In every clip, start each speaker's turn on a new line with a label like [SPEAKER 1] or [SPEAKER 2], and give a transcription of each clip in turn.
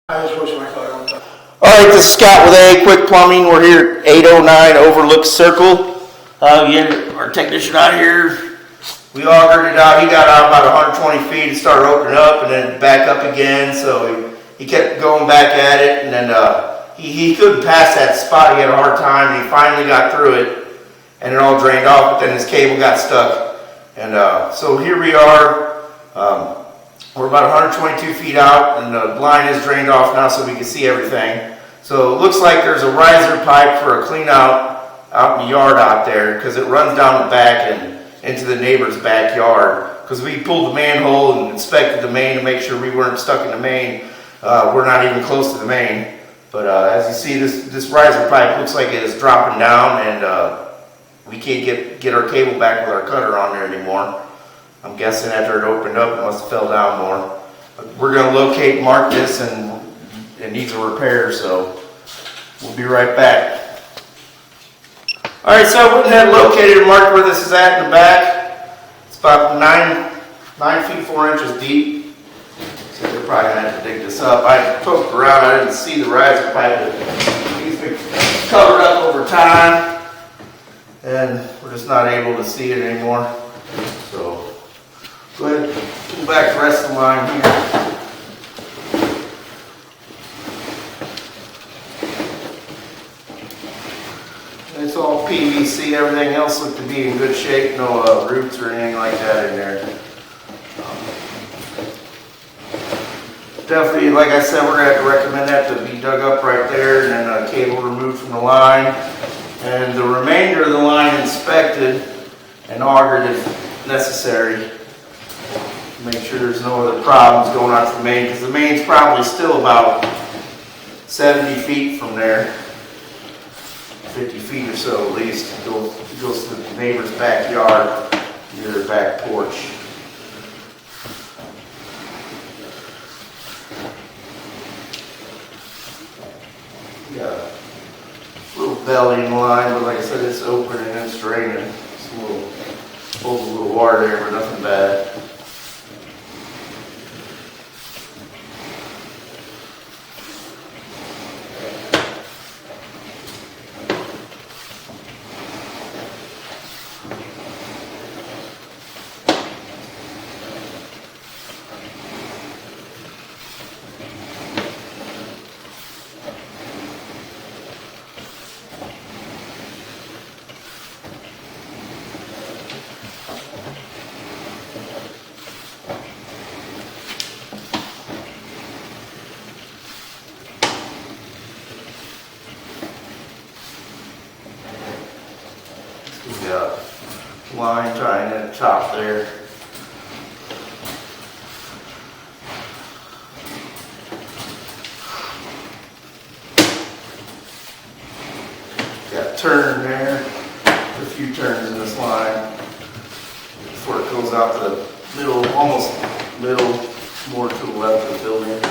[SPEAKER 1] I just wish my car on top.
[SPEAKER 2] Alright, this is Scott with AAQUICK Plumbing. We're here at 809 Overlook Circle. Again, our technician out here, we augured it out. He got out about 120 feet and started opening up and then back up again. So he kept going back at it, and then he couldn't pass that spot. He had a hard time, and he finally got through it, and it all drained off, but then his cable got stuck. And so here we are. We're about 122 feet out, and the line is drained off now so we can see everything. So it looks like there's a riser pipe for a clean out in the yard out there, because it runs down the back and into the neighbor's backyard. Because we pulled the manhole and inspected the main to make sure we weren't stuck in the main. We're not even close to the main. But as you see, this riser pipe looks like it is dropping down, and we can't get our cable back with our cutter on there anymore. I'm guessing after it opened up, it must have fell down more. But we're going to locate and mark this, and it needs a repair, so we'll be right back. Alright, so I went ahead and located and marked where this is at in the back. It's about 9 feet 4 inches deep. So they're probably going to have to dig this up. I poked around, I didn't see the riser pipe, but it's been covered up over time, and we're just not able to see it anymore. So go ahead and pull back the rest of the line here. It's all PVC, everything else looked to be in good shape, no roots or anything like that in there. Definitely, like I said, we're going to have to recommend that to be dug up right there, and then a cable removed from the line. And the remainder of the line inspected and augured if necessary. Make sure there's no other problems going on to the main, because the main's probably still about 70 feet from there, 50 feet or so at least. It goes to the neighbor's backyard near their back porch. Got a little belly in line, but like I said, it's open and it's draining. It's a little, holds a little water there, but nothing bad. We got line tying at the top there. Got a turn there, a few turns in this line before it goes out to the middle, almost middle, more to the left of the building.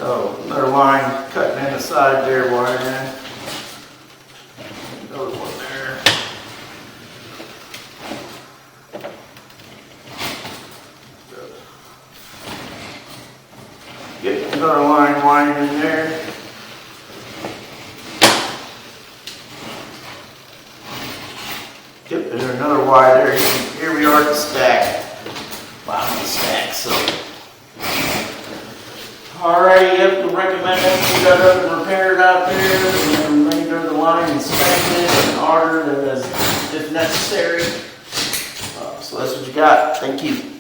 [SPEAKER 2] Oh, another line cutting in the side there, wiring in. Another one there. Get another line winding in there. Yep, there's another wire there. Here we are at the stack. Bottom of the stack, so. Alright, yep, we recommend it. We got other repaired out there, and the remainder of the line inspected and augured as if necessary. So that's what you got. Thank you.